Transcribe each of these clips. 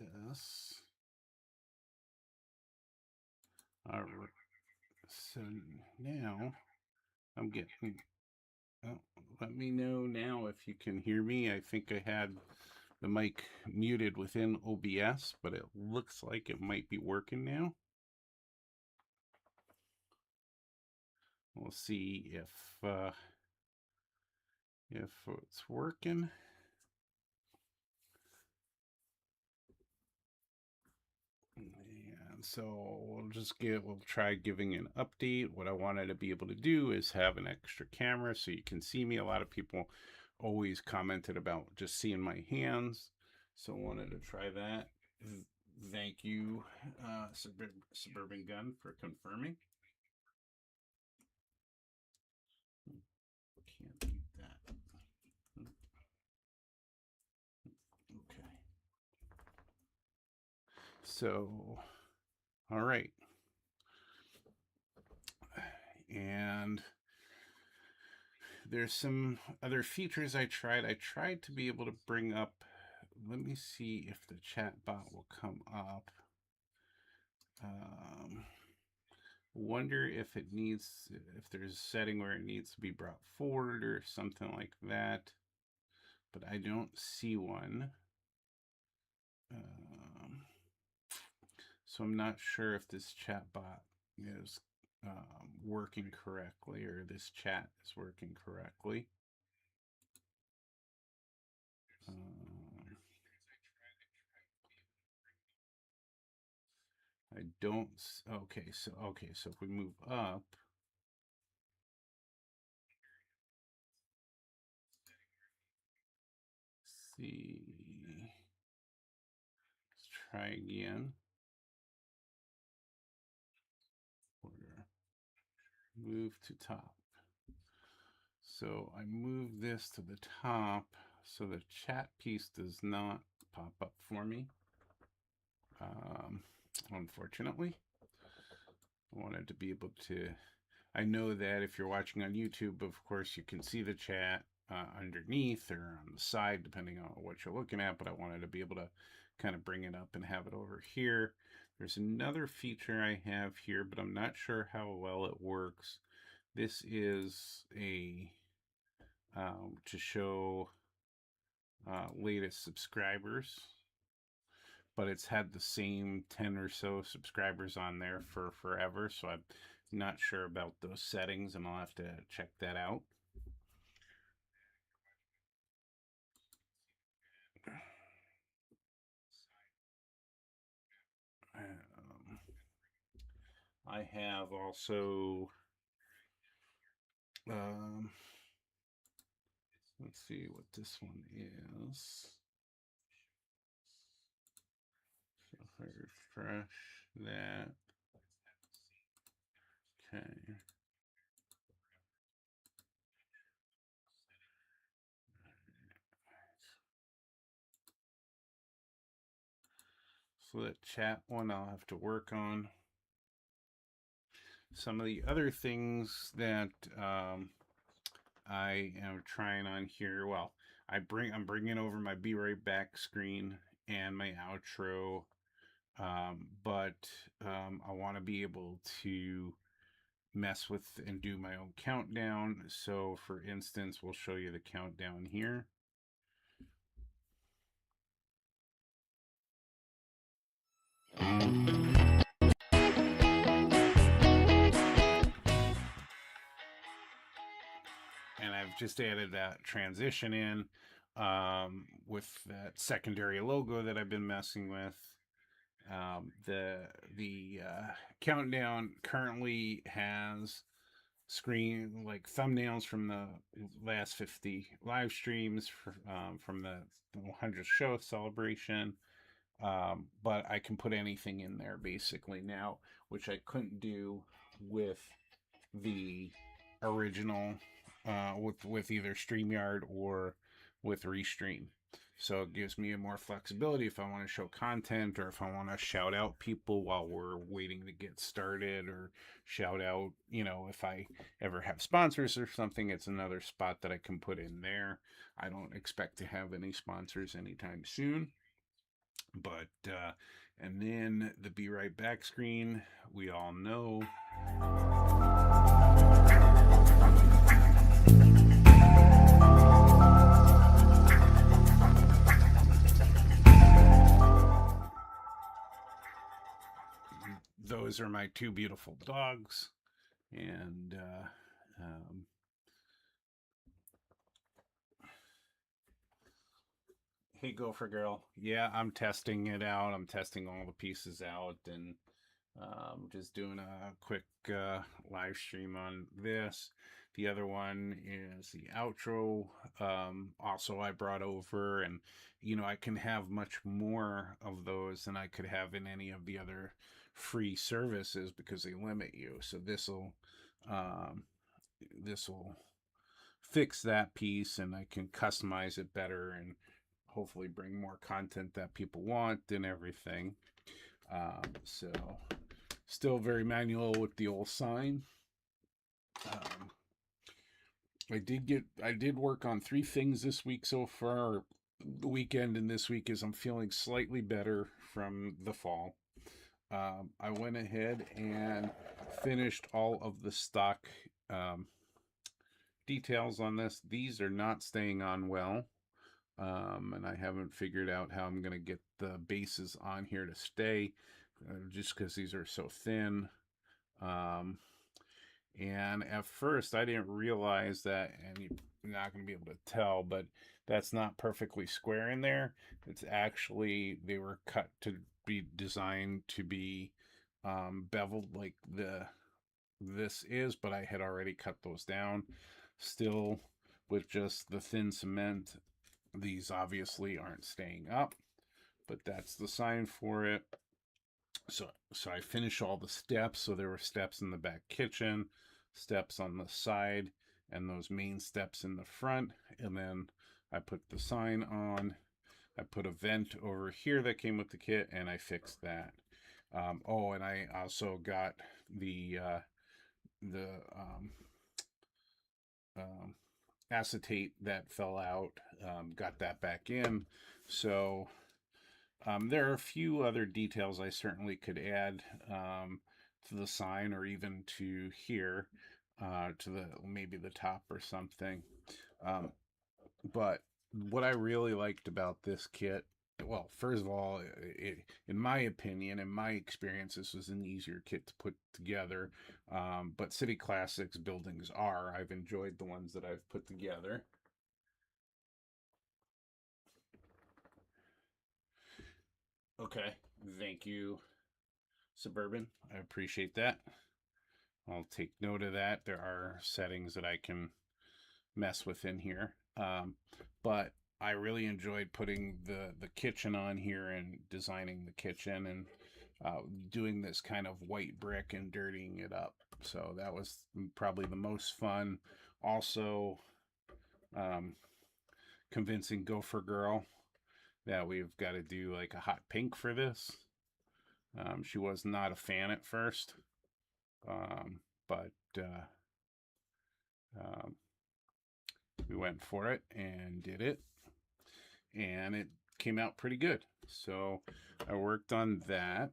this. All right. So now I'm getting. Oh, let me know now if you can hear me. I think I had the mic muted within OBS, but it looks like it might be working now. We'll see if it's working. And so we'll try giving an update. What I wanted to be able to do is have an extra camera so you can see me. A lot of people always commented about just seeing my hands, so I wanted to try that. Thank you, Suburban Gun, for confirming. Can't beat that. Okay. So, all right. And there's some other features I tried. I tried to be able to bring up, let me see if the chat bot will come up. Wonder if it needs, if there's a setting where it needs to be brought forward or something like that, but I don't see one. So I'm not sure if this chat bot is working correctly, or this chat is working correctly. I don't. Okay, so if we move up, see. Let's try again. Move to top. So I move this to the top so the chat piece does not pop up for me. Unfortunately, I wanted to be able to. I know that if you're watching on YouTube, of course, you can see the chat underneath or on the side, depending on what you're looking at, but I wanted to be able to kind of bring it up and have it over here. There's another feature I have here, but I'm not sure how well it works. This is a to show latest subscribers, but it's had the same 10 or so subscribers on there for forever, so I'm not sure about those settings, and I'll have to check that out. I have also let's see what this one is. So if I refresh that, okay. So that chat one I'll have to work on. Some of the other things that I am trying on here, well, I'm bringing over my Be Right Back screen and my outro, but I want to be able to mess with and do my own countdown. So for instance, we'll show you the countdown here. And I've just added that transition in with that secondary logo that I've been messing with. The countdown currently has screen like thumbnails from the last 50 live streams from the 100th show celebration. But I can put anything in there basically now, which I couldn't do with the original with either StreamYard or with Restream. So it gives me more flexibility if I want to show content, or if I want to shout out people while we're waiting to get started, or shout out, if I ever have sponsors or something, it's another spot that I can put in there. I don't expect to have any sponsors anytime soon. But and then the Be Right Back screen, we all know. Those are my two beautiful dogs, and hey, Gopher Girl. Yeah, I'm testing it out. I'm testing all the pieces out, and just doing a quick live stream on this. The other one is the outro. Also, I brought over, and I can have much more of those than I could have in any of the other free services because they limit you. So um, this will fix that piece, and I can customize it better and hopefully bring more content that people want and everything. So still very manual with the old sign. I did work on 3 things this week so far. The weekend and this week is I'm feeling slightly better from the fall. I went ahead and finished all of the stock details on this. These are not staying on well. And I haven't figured out how I'm going to get the bases on here to stay, just because these are so thin. And at first I didn't realize that, and you're not going to be able to tell, but that's not perfectly square in there. It's actually, they were cut to be designed to be beveled like this is, but I had already cut those down. Still, with just the thin cement, these obviously aren't staying up, but that's the sign for it. So I finished all the steps. So there were steps in the back kitchen, steps on the side, and those main steps in the front. And then I put the sign on. I put a vent over here that came with the kit, and I fixed that. Oh, and I also got the acetate that fell out, got that back in. So there are a few other details I certainly could add to the sign, or even to here, to the maybe the top or something. But what I really liked about this kit, well, first of all, in my opinion, in my experience, this was an easier kit to put together. But City Classics buildings are. I've enjoyed the ones that I've put together. Okay, thank you, Suburban. I appreciate that. I'll take note of that. There are settings that I can mess with in here. But I really enjoyed putting the kitchen on here and designing the kitchen, and doing this kind of white brick and dirtying it up. So that was probably the most fun. Also, convincing Gopher Girl that we've got to do like a hot pink for this. She was not a fan at first, but we went for it and did it, and it came out pretty good. So I worked on that.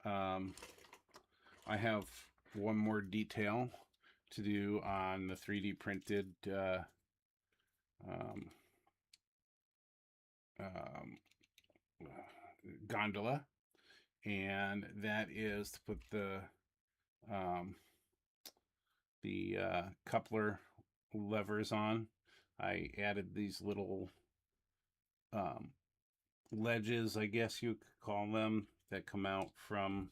I have one more detail to do on the 3D printed gondola, and that is to put the coupler levers on. I added these little ledges, I guess you could call them, that come out from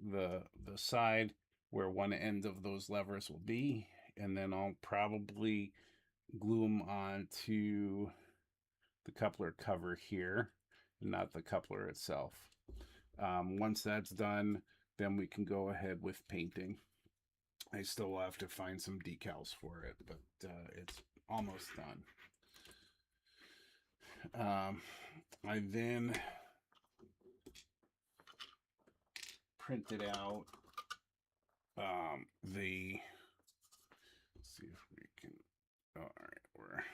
the side where one end of those levers will be, and then I'll probably glue them onto the coupler cover here, not the coupler itself. Once that's done, then we can go ahead with painting. I still have to find some decals for it, but it's almost done. I then printed out let's see if we can, all right,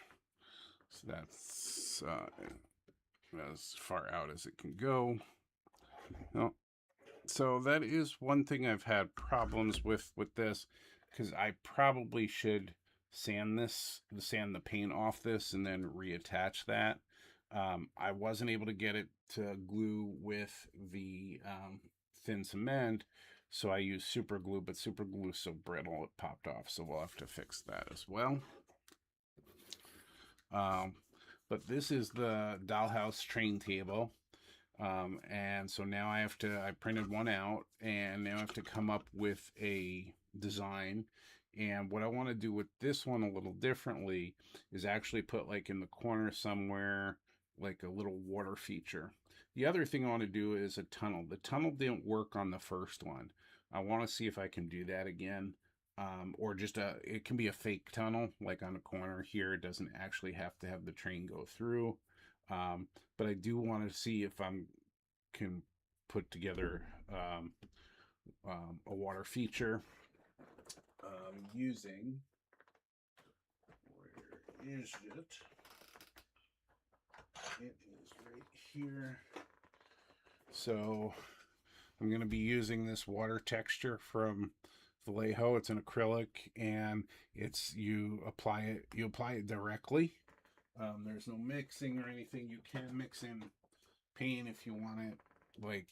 so that's as far out as it can go. Well, so that is one thing I've had problems with this, because I probably should sand the paint off this and then reattach that. I wasn't able to get it to glue with the thin cement, so I used super glue, but super glue is so brittle it popped off, so we'll have to fix that as well. But this is the dollhouse train table. And so now I printed one out, and now I have to come up with a design. And what I want to do with this one a little differently is actually put, like, in the corner somewhere, like a little water feature. The other thing I want to do is a tunnel. The tunnel didn't work on the first one. I want to see if I can do that again. Or just it can be a fake tunnel, like on a corner here. It doesn't actually have to have the train go through. But I do want to see if I can put together a water feature using, where is it? It is right here. So I'm going to be using this water texture from Vallejo. It's an acrylic, and you apply it directly. There's no mixing or anything. You can mix in paint if you want it, like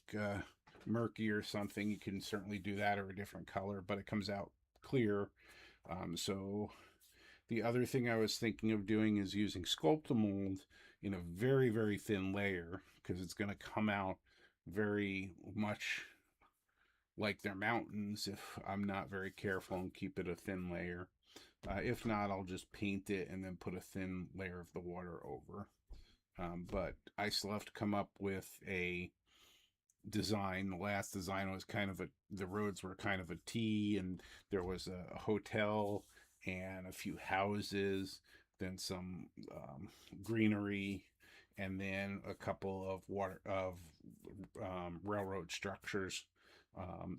murky or something. You can certainly do that, or a different color, but it comes out clear. So the other thing I was thinking of doing is using Sculptamold in a very, very thin layer, because it's going to come out very much like they're mountains if I'm not very careful and keep it a thin layer. If not, I'll just paint it and then put a thin layer of the water over. But I still have to come up with a design. The last design was the roads were kind of a T, and there was a hotel and a few houses, then some greenery, and then a couple of railroad structures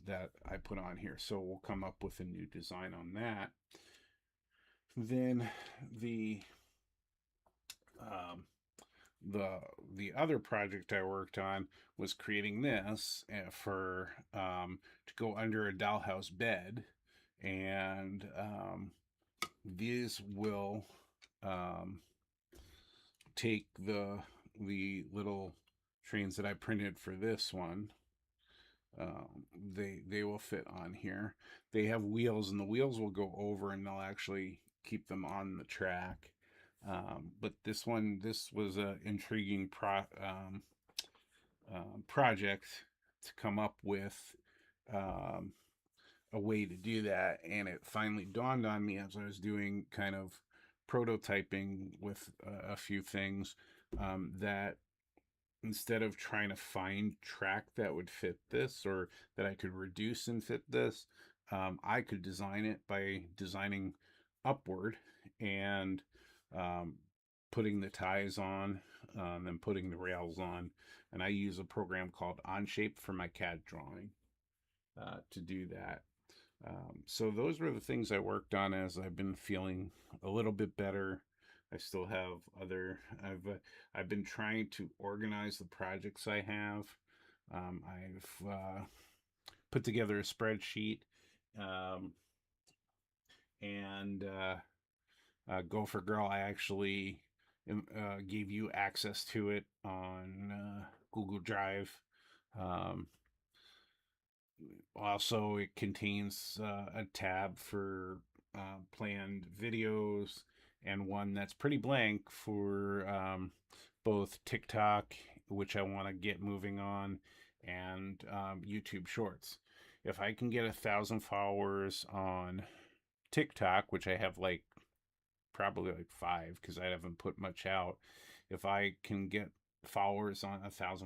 that I put on here. So we'll come up with a new design on that. Then the other project I worked on was creating this for to go under a dollhouse bed, and these will take the little trains that I printed for this one. They will fit on here. They have wheels, and the wheels will go over, and they'll actually keep them on the track. But this was an intriguing project to come up with a way to do that, and it finally dawned on me as I was doing kind of prototyping with a few things, that instead of trying to find track that would fit this, or that I could reduce and fit this, I could design it by designing upward and putting the ties on, and putting the rails on. And I use a program called Onshape for my CAD drawing to do that. So those were the things I worked on as I've been feeling a little bit better. I still have I've been trying to organize the projects I have. I've put together a spreadsheet, and Gopher Girl, I actually gave you access to it on Google Drive. Also, it contains a tab for planned videos, and one that's pretty blank for both TikTok, which I want to get moving on, and YouTube Shorts. If I can get 1,000 followers on TikTok, which I have probably 5, because I haven't put much out. If I can get 1,000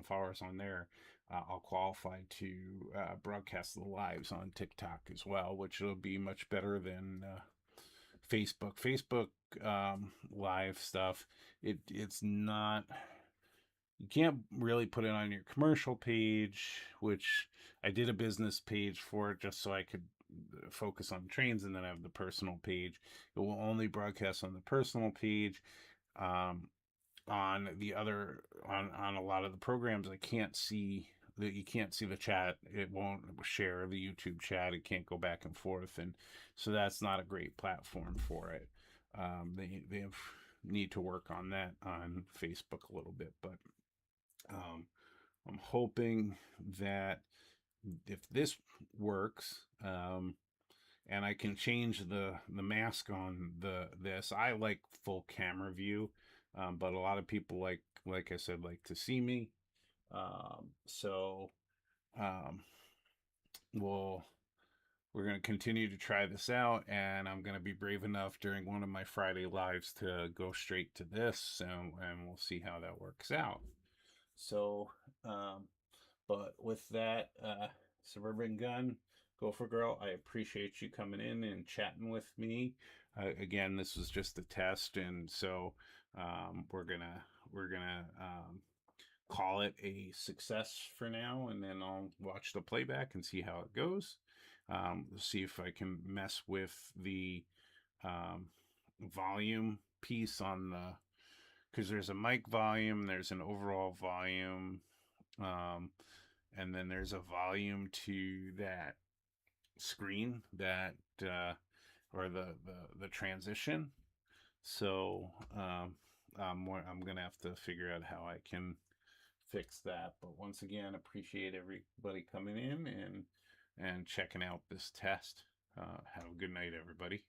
followers on there, I'll qualify to broadcast the lives on TikTok as well, which will be much better than Facebook. Facebook live stuff, it's not, you can't really put it on your commercial page, which I did a business page for it just so I could focus on trains, and then I have the personal page. It will only broadcast on the personal page. on the other on a lot of the programs, I can't see that you can't see the chat. It won't share the YouTube chat. It can't go back and forth, and so that's not a great platform for it. They need to work on that on Facebook a little bit, but um, I'm hoping that if this works, and I can change the mask on this. I like full camera view, but a lot of people like I said like to see me. So um, we'll we're going to continue to try this out, and I'm going to be brave enough during one of my Friday lives to go straight to this, and we'll see how that works out. So, but with that, Suburban Gun, Gopher Girl, I appreciate you coming in and chatting with me. Again, this was just a test, and so we're gonna call it a success for now, and then I'll watch the playback and see how it goes. See if I can mess with the um, volume piece on the, because there's a mic volume, there's an overall volume, um, and then there's a volume to that screen that or the transition. So I'm gonna have to figure out how I can fix that. But once again, appreciate everybody coming in and checking out this test. Have a good night, everybody.